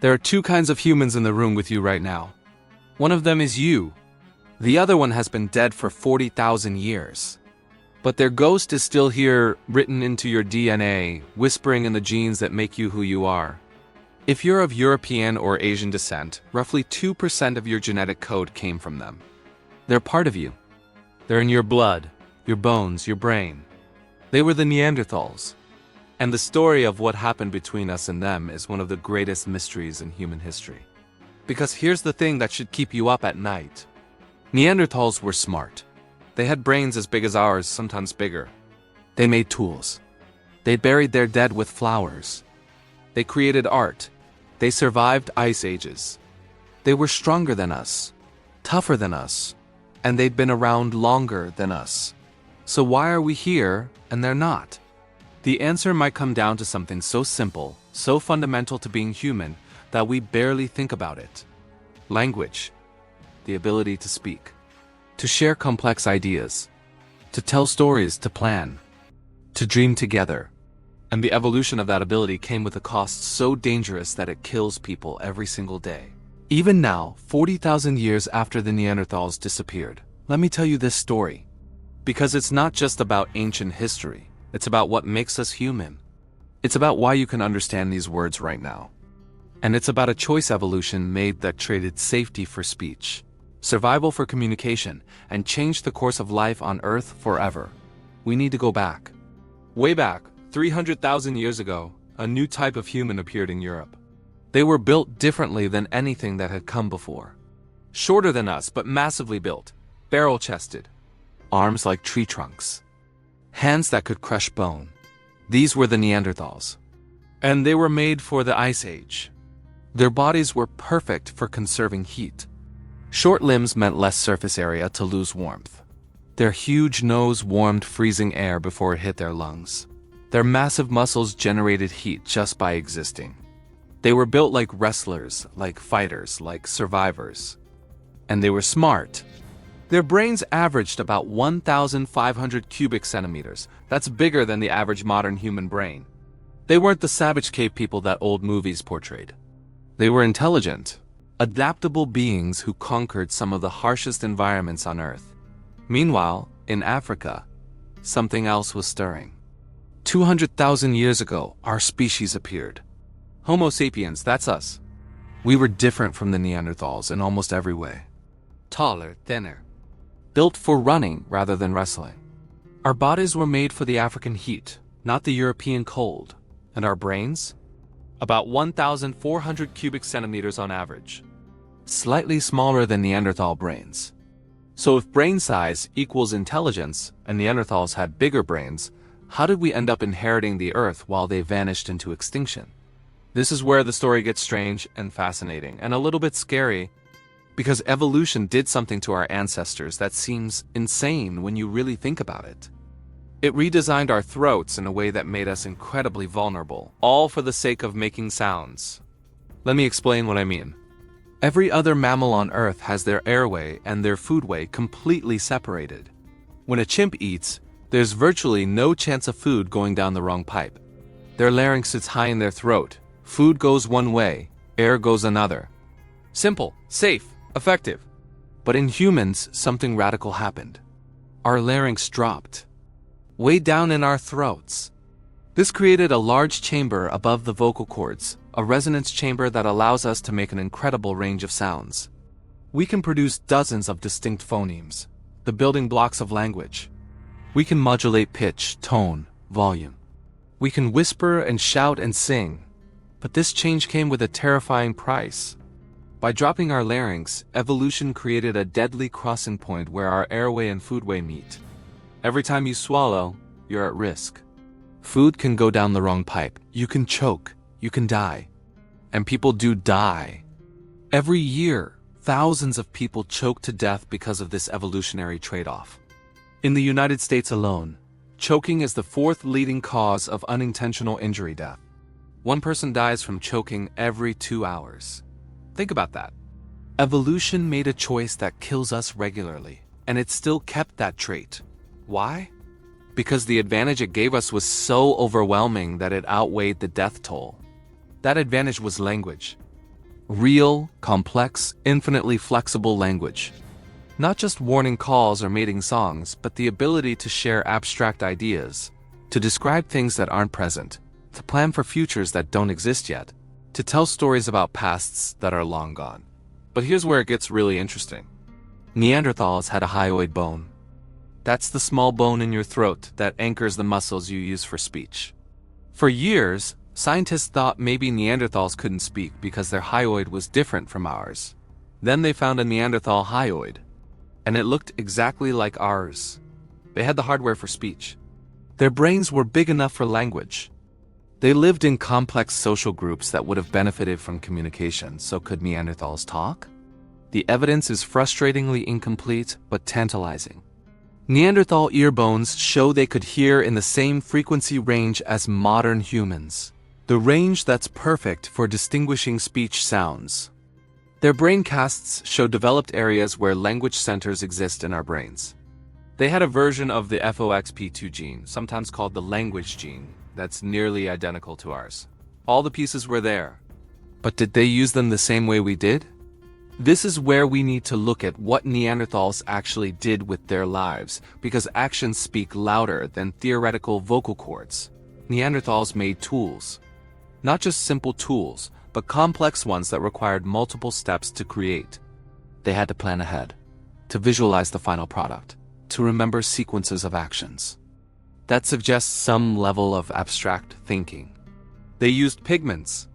There are two kinds of humans in the room with you right now. One of them is you. The other one has been dead for 40,000 years. But their ghost is still here, written into your DNA, whispering in the genes that make you who you are. If you're of European or Asian descent, roughly 2% of your genetic code came from them. They're part of you. They're in your blood, your bones, your brain. They were the Neanderthals. And the story of what happened between us and them is one of the greatest mysteries in human history. Because here's the thing that should keep you up at night. Neanderthals were smart. They had brains as big as ours, sometimes bigger. They made tools. They buried their dead with flowers. They created art. They survived ice ages. They were stronger than us, tougher than us, and they'd been around longer than us. So why are we here and they're not? The answer might come down to something so simple, so fundamental to being human, that we barely think about it. Language. The ability to speak. To share complex ideas. To tell stories, to plan. To dream together. And the evolution of that ability came with a cost so dangerous that it kills people every single day. Even now, 40,000 years after the Neanderthals disappeared, let me tell you this story. Because it's not just about ancient history. It's about what makes us human. It's about why you can understand these words right now. And it's about a choice evolution made that traded safety for speech, survival for communication, and changed the course of life on Earth forever. We need to go back. Way back, 300,000 years ago, a new type of human appeared in Europe. They were built differently than anything that had come before. Shorter than us, but massively built, barrel-chested, arms like tree trunks, hands that could crush bone. These were the Neanderthals. And they were made for the Ice Age. Their bodies were perfect for conserving heat. Short limbs meant less surface area to lose warmth. Their huge nose warmed freezing air before it hit their lungs. Their massive muscles generated heat just by existing. They were built like wrestlers, like fighters, like survivors. And they were smart. Their brains averaged about 1,500 cubic centimeters. That's bigger than the average modern human brain. They weren't the savage cave people that old movies portrayed. They were intelligent, adaptable beings who conquered some of the harshest environments on Earth. Meanwhile, in Africa, something else was stirring. 200,000 years ago, our species appeared. Homo sapiens, that's us. We were different from the Neanderthals in almost every way. Taller, thinner. Built for running rather than wrestling. Our bodies were made for the African heat, not the European cold. And our brains? About 1,400 cubic centimeters on average. Slightly smaller than Neanderthal brains. So if brain size equals intelligence, and Neanderthals had bigger brains, how did we end up inheriting the Earth while they vanished into extinction? This is where the story gets strange and fascinating, and a little bit scary, because evolution did something to our ancestors that seems insane when you really think about it. It redesigned our throats in a way that made us incredibly vulnerable, all for the sake of making sounds. Let me explain what I mean. Every other mammal on Earth has their airway and their foodway completely separated. When a chimp eats, there's virtually no chance of food going down the wrong pipe. Their larynx sits high in their throat. Food goes one way, air goes another. Simple, safe, effective. But in humans, something radical happened. Our larynx dropped. Way down in our throats. This created a large chamber above the vocal cords, a resonance chamber that allows us to make an incredible range of sounds. We can produce dozens of distinct phonemes, the building blocks of language. We can modulate pitch, tone, volume. We can whisper and shout and sing. But this change came with a terrifying price. By dropping our larynx, evolution created a deadly crossing point where our airway and foodway meet. Every time you swallow, you're at risk. Food can go down the wrong pipe. You can choke. You can die. And people do die. Every year, thousands of people choke to death because of this evolutionary trade-off. In the United States alone, choking is the fourth leading cause of unintentional injury death. One person dies from choking every 2 hours. Think about that. Evolution made a choice that kills us regularly, and it still kept that trait. Why? Because the advantage it gave us was so overwhelming that it outweighed the death toll. That advantage was language. Real, complex, infinitely flexible language. Not just warning calls or mating songs, but the ability to share abstract ideas, to describe things that aren't present, to plan for futures that don't exist yet, to tell stories about pasts that are long gone. But here's where it gets really interesting. Neanderthals had a hyoid bone. That's the small bone in your throat that anchors the muscles you use for speech. For years, scientists thought maybe Neanderthals couldn't speak because their hyoid was different from ours. Then they found a Neanderthal hyoid, and it looked exactly like ours. They had the hardware for speech. Their brains were big enough for language. They lived in complex social groups that would have benefited from communication, so could Neanderthals talk? The evidence is frustratingly incomplete, but tantalizing. Neanderthal ear bones show they could hear in the same frequency range as modern humans, the range that's perfect for distinguishing speech sounds. Their brain casts show developed areas where language centers exist in our brains. They had a version of the FOXP2 gene, sometimes called the language gene, that's nearly identical to ours. All the pieces were there. But did they use them the same way we did? This is where we need to look at what Neanderthals actually did with their lives, because actions speak louder than theoretical vocal cords. Neanderthals made tools. Not just simple tools, but complex ones that required multiple steps to create. They had to plan ahead, to visualize the final product, to remember sequences of actions. That suggests some level of abstract thinking. They used pigments.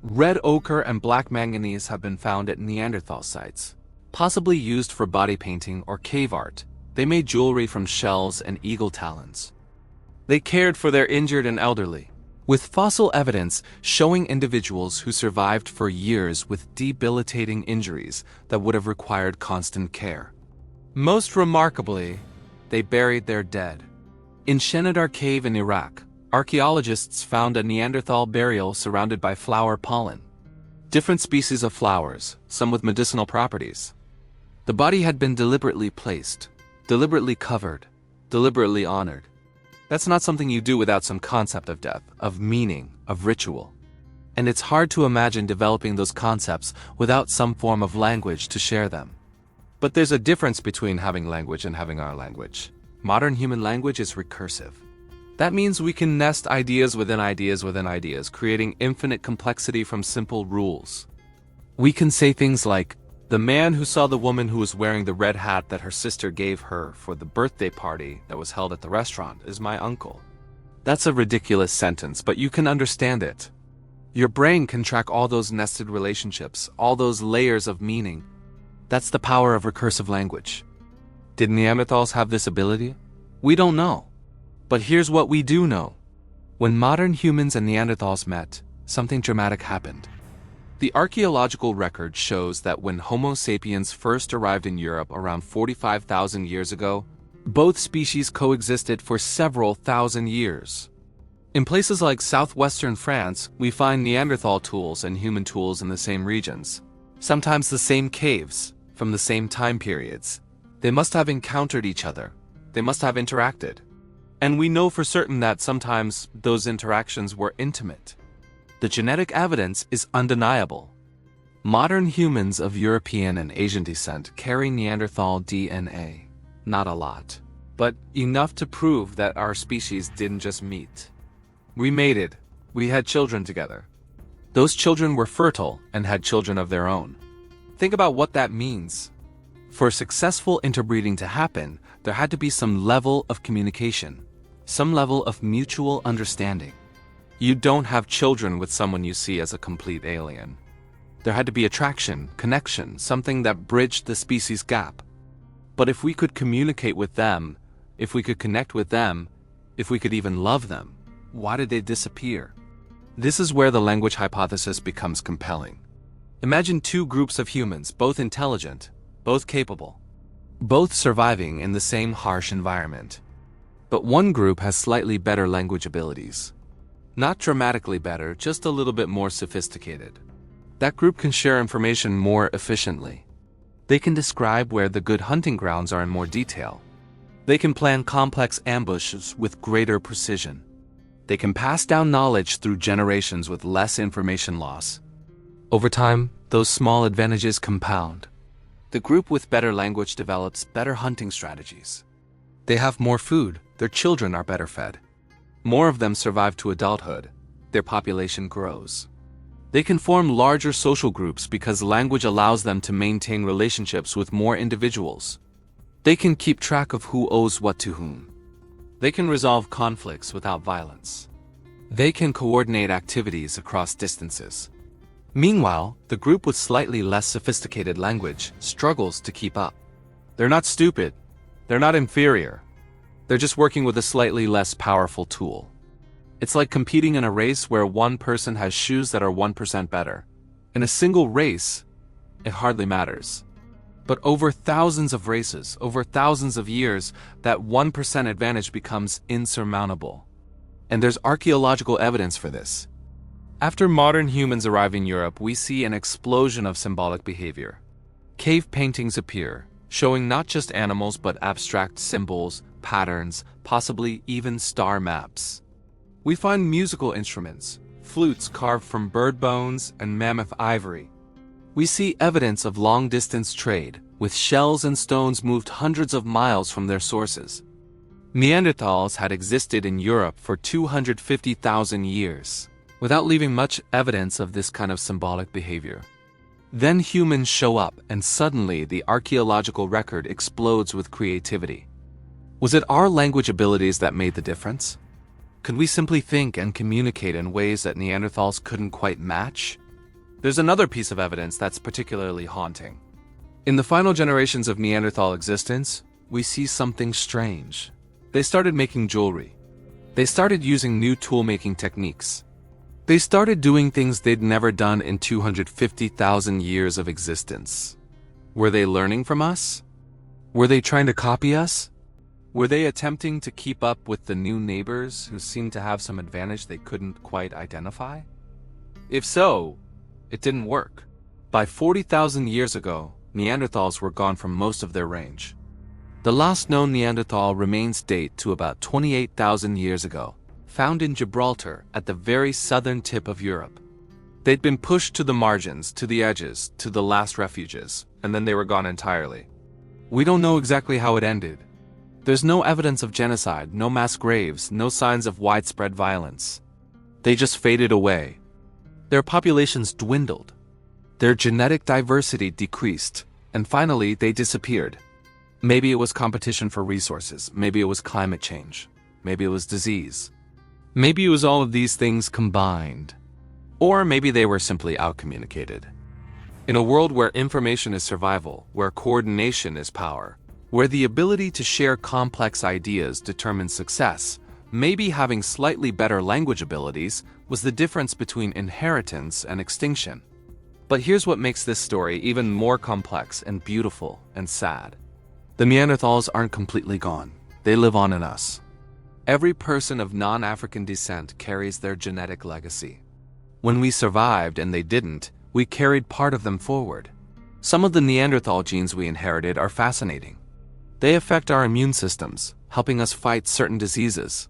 Red ochre and black manganese have been found at Neanderthal sites, possibly used for body painting or cave art. They made jewelry from shells and eagle talons. They cared for their injured and elderly, with fossil evidence showing individuals who survived for years with debilitating injuries that would have required constant care. Most remarkably, they buried their dead. In Shenadar Cave in Iraq, archaeologists found a Neanderthal burial surrounded by flower pollen. Different species of flowers, some with medicinal properties. The body had been deliberately placed, deliberately covered, deliberately honored. That's not something you do without some concept of death, of meaning, of ritual. And it's hard to imagine developing those concepts without some form of language to share them. But there's a difference between having language and having our language. Modern human language is recursive. That means we can nest ideas within ideas within ideas, creating infinite complexity from simple rules. We can say things like, "The man who saw the woman who was wearing the red hat that her sister gave her for the birthday party that was held at the restaurant is my uncle." That's a ridiculous sentence, but you can understand it. Your brain can track all those nested relationships, all those layers of meaning. That's the power of recursive language. Did Neanderthals have this ability? We don't know. But here's what we do know. When modern humans and Neanderthals met, something dramatic happened. The archaeological record shows that when Homo sapiens first arrived in Europe around 45,000 years ago, both species coexisted for several thousand years. In places like southwestern France, we find Neanderthal tools and human tools in the same regions. Sometimes the same caves, from the same time periods. They must have encountered each other. They must have interacted. And we know for certain that sometimes those interactions were intimate. The genetic evidence is undeniable. Modern humans of European and Asian descent carry Neanderthal DNA. Not a lot, but enough to prove that our species didn't just meet. We mated. We had children together. Those children were fertile and had children of their own. Think about what that means. For successful interbreeding to happen, there had to be some level of communication, some level of mutual understanding. You don't have children with someone you see as a complete alien. There had to be attraction, connection, something that bridged the species gap. But if we could communicate with them, if we could connect with them, if we could even love them, why did they disappear? This is where the language hypothesis becomes compelling. Imagine two groups of humans, both intelligent, both capable, both surviving in the same harsh environment. But one group has slightly better language abilities. Not dramatically better, just a little bit more sophisticated. That group can share information more efficiently. They can describe where the good hunting grounds are in more detail. They can plan complex ambushes with greater precision. They can pass down knowledge through generations with less information loss. Over time, those small advantages compound. The group with better language develops better hunting strategies. They have more food, their children are better fed. More of them survive to adulthood, their population grows. They can form larger social groups because language allows them to maintain relationships with more individuals. They can keep track of who owes what to whom. They can resolve conflicts without violence. They can coordinate activities across distances. Meanwhile, the group with slightly less sophisticated language struggles to keep up. They're not stupid. They're not inferior. They're just working with a slightly less powerful tool. It's like competing in a race where one person has shoes that are 1% better. In a single race, it hardly matters. But over thousands of races, over thousands of years, that 1% advantage becomes insurmountable. And there's archaeological evidence for this. After modern humans arrive in Europe, we see an explosion of symbolic behavior. Cave paintings appear, showing not just animals but abstract symbols, patterns, possibly even star maps. We find musical instruments, flutes carved from bird bones and mammoth ivory. We see evidence of long-distance trade, with shells and stones moved hundreds of miles from their sources. Neanderthals had existed in Europe for 250,000 years, without leaving much evidence of this kind of symbolic behavior. Then humans show up, and suddenly the archaeological record explodes with creativity. Was it our language abilities that made the difference? Could we simply think and communicate in ways that Neanderthals couldn't quite match? There's another piece of evidence that's particularly haunting. In the final generations of Neanderthal existence, we see something strange. They started making jewelry. They started using new tool-making techniques. They started doing things they'd never done in 250,000 years of existence. Were they learning from us? Were they trying to copy us? Were they attempting to keep up with the new neighbors who seemed to have some advantage they couldn't quite identify? If so, it didn't work. By 40,000 years ago, Neanderthals were gone from most of their range. The last known Neanderthal remains date to about 28,000 years ago, found in Gibraltar at the very southern tip of Europe. They'd been pushed to the margins, to the edges, to the last refuges, and then they were gone entirely. We don't know exactly how it ended. There's no evidence of genocide, no mass graves, no signs of widespread violence. They just faded away. Their populations dwindled. Their genetic diversity decreased, and finally they disappeared. Maybe it was competition for resources, maybe it was climate change, maybe it was disease. Maybe it was all of these things combined. Or maybe they were simply outcommunicated. In a world where information is survival, where coordination is power, where the ability to share complex ideas determines success, maybe having slightly better language abilities was the difference between inheritance and extinction. But here's what makes this story even more complex and beautiful and sad. The Neanderthals aren't completely gone. They live on in us. Every person of non-African descent carries their genetic legacy. When we survived and they didn't, we carried part of them forward. Some of the Neanderthal genes we inherited are fascinating. They affect our immune systems, helping us fight certain diseases.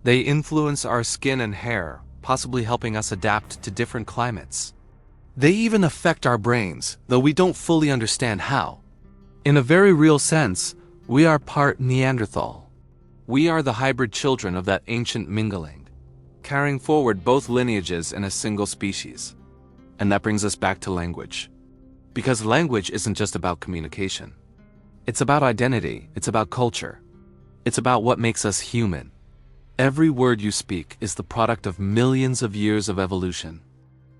They influence our skin and hair, possibly helping us adapt to different climates. They even affect our brains, though we don't fully understand how. In a very real sense, we are part Neanderthal. We are the hybrid children of that ancient mingling, carrying forward both lineages in a single species. And that brings us back to language. Because language isn't just about communication. It's about identity, it's about culture. It's about what makes us human. Every word you speak is the product of millions of years of evolution.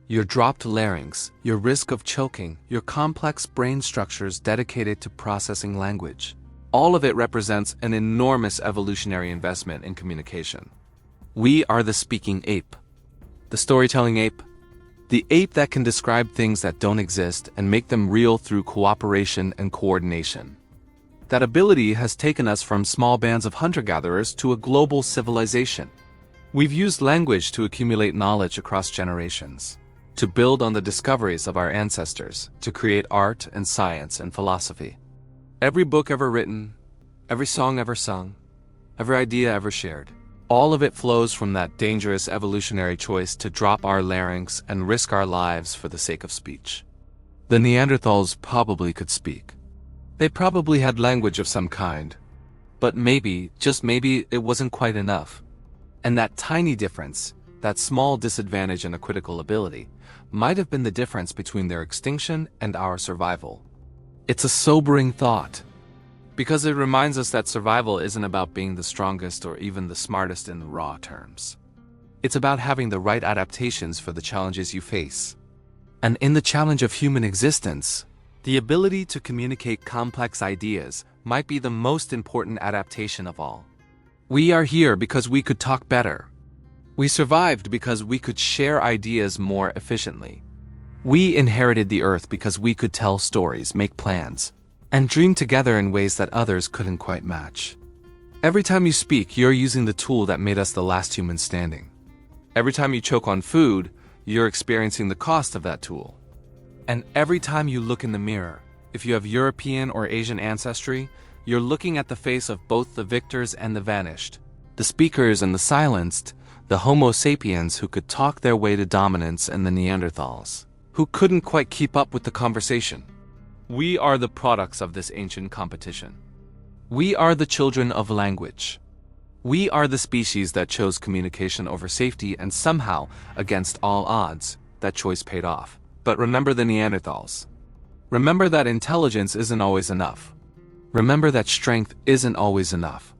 Your dropped larynx, your risk of choking, your complex brain structures dedicated to processing language. All of it represents an enormous evolutionary investment in communication. We are the speaking ape. The storytelling ape. The ape that can describe things that don't exist and make them real through cooperation and coordination. That ability has taken us from small bands of hunter-gatherers to a global civilization. We've used language to accumulate knowledge across generations, to build on the discoveries of our ancestors, to create art and science and philosophy. Every book ever written, every song ever sung, every idea ever shared, all of it flows from that dangerous evolutionary choice to drop our larynx and risk our lives for the sake of speech. The Neanderthals probably could speak. They probably had language of some kind. But maybe, just maybe, it wasn't quite enough. And that tiny difference, that small disadvantage in a critical ability, might have been the difference between their extinction and our survival. It's a sobering thought, because it reminds us that survival isn't about being the strongest or even the smartest in raw terms. It's about having the right adaptations for the challenges you face. And in the challenge of human existence, the ability to communicate complex ideas might be the most important adaptation of all. We are here because we could talk better. We survived because we could share ideas more efficiently. We inherited the Earth because we could tell stories, make plans, and dream together in ways that others couldn't quite match. Every time you speak, you're using the tool that made us the last human standing. Every time you choke on food, you're experiencing the cost of that tool. And every time you look in the mirror, if you have European or Asian ancestry, you're looking at the face of both the victors and the vanished, the speakers and the silenced, the Homo sapiens who could talk their way to dominance and the Neanderthals, who couldn't quite keep up with the conversation. We are the products of this ancient competition. We are the children of language. We are the species that chose communication over safety, and somehow, against all odds, that choice paid off. But remember the Neanderthals. Remember that intelligence isn't always enough. Remember that strength isn't always enough.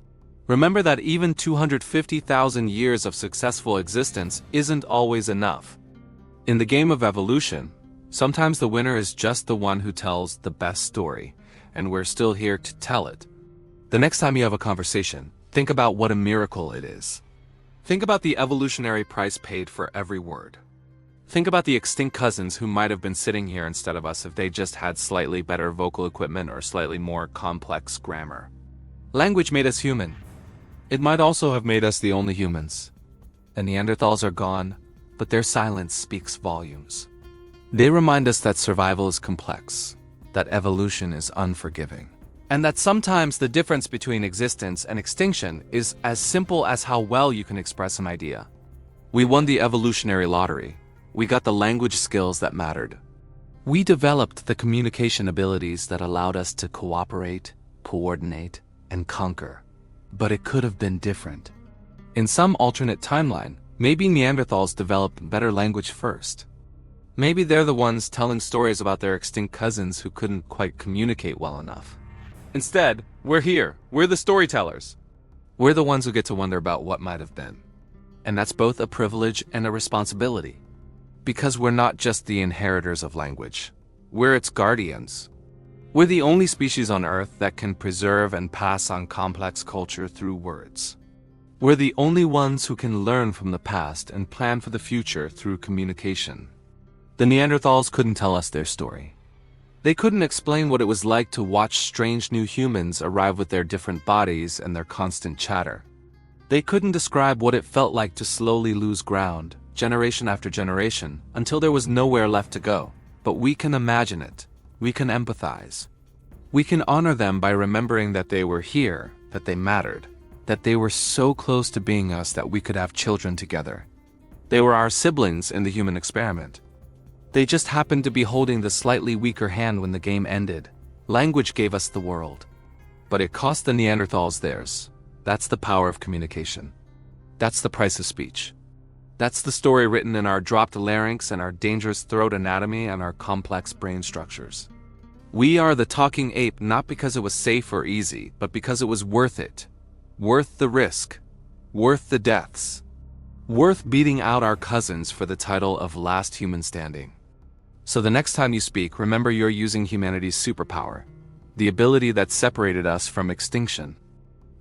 Remember that even 250,000 years of successful existence isn't always enough. In the game of evolution, sometimes the winner is just the one who tells the best story, and we're still here to tell it. The next time you have a conversation, think about what a miracle it is. Think about the evolutionary price paid for every word. Think about the extinct cousins who might have been sitting here instead of us if they just had slightly better vocal equipment or slightly more complex grammar. Language made us human. It might also have made us the only humans. The Neanderthals are gone, but their silence speaks volumes. They remind us that survival is complex, that evolution is unforgiving, and that sometimes the difference between existence and extinction is as simple as how well you can express an idea. We won the evolutionary lottery. We got the language skills that mattered. We developed the communication abilities that allowed us to cooperate, coordinate, and conquer. But it could have been different. In some alternate timeline, maybe Neanderthals developed better language first. Maybe they're the ones telling stories about their extinct cousins who couldn't quite communicate well enough. Instead, we're here. We're the storytellers. We're the ones who get to wonder about what might have been. And that's both a privilege and a responsibility. Because we're not just the inheritors of language. We're its guardians. We're the only species on Earth that can preserve and pass on complex culture through words. We're the only ones who can learn from the past and plan for the future through communication. The Neanderthals couldn't tell us their story. They couldn't explain what it was like to watch strange new humans arrive with their different bodies and their constant chatter. They couldn't describe what it felt like to slowly lose ground, generation after generation, until there was nowhere left to go. But we can imagine it. We can empathize. We can honor them by remembering that they were here, that they mattered, that they were so close to being us that we could have children together. They were our siblings in the human experiment. They just happened to be holding the slightly weaker hand when the game ended. Language gave us the world. But it cost the Neanderthals theirs. That's the power of communication. That's the price of speech. That's the story written in our dropped larynx and our dangerous throat anatomy and our complex brain structures. We are the talking ape not because it was safe or easy, but because it was worth it. Worth the risk. Worth the deaths. Worth beating out our cousins for the title of last human standing. So the next time you speak, remember you're using humanity's superpower, the ability that separated us from extinction.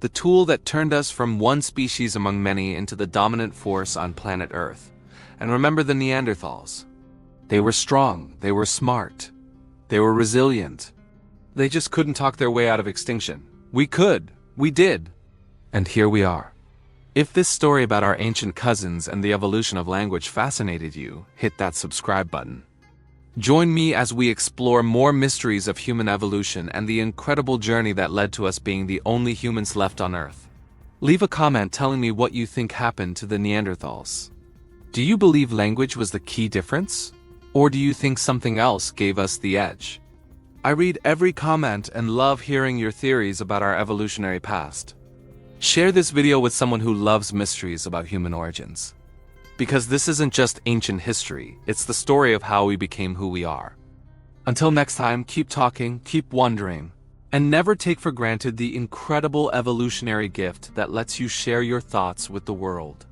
The tool that turned us from one species among many into the dominant force on planet Earth. And remember the Neanderthals. They were strong, they were smart, they were resilient. They just couldn't talk their way out of extinction. We could, we did. And here we are. If this story about our ancient cousins and the evolution of language fascinated you, hit that subscribe button. Join me as we explore more mysteries of human evolution and the incredible journey that led to us being the only humans left on Earth. Leave a comment telling me what you think happened to the Neanderthals. Do you believe language was the key difference? Or do you think something else gave us the edge? I read every comment and love hearing your theories about our evolutionary past. Share this video with someone who loves mysteries about human origins. Because this isn't just ancient history, it's the story of how we became who we are. Until next time, keep talking, keep wondering, and never take for granted the incredible evolutionary gift that lets you share your thoughts with the world.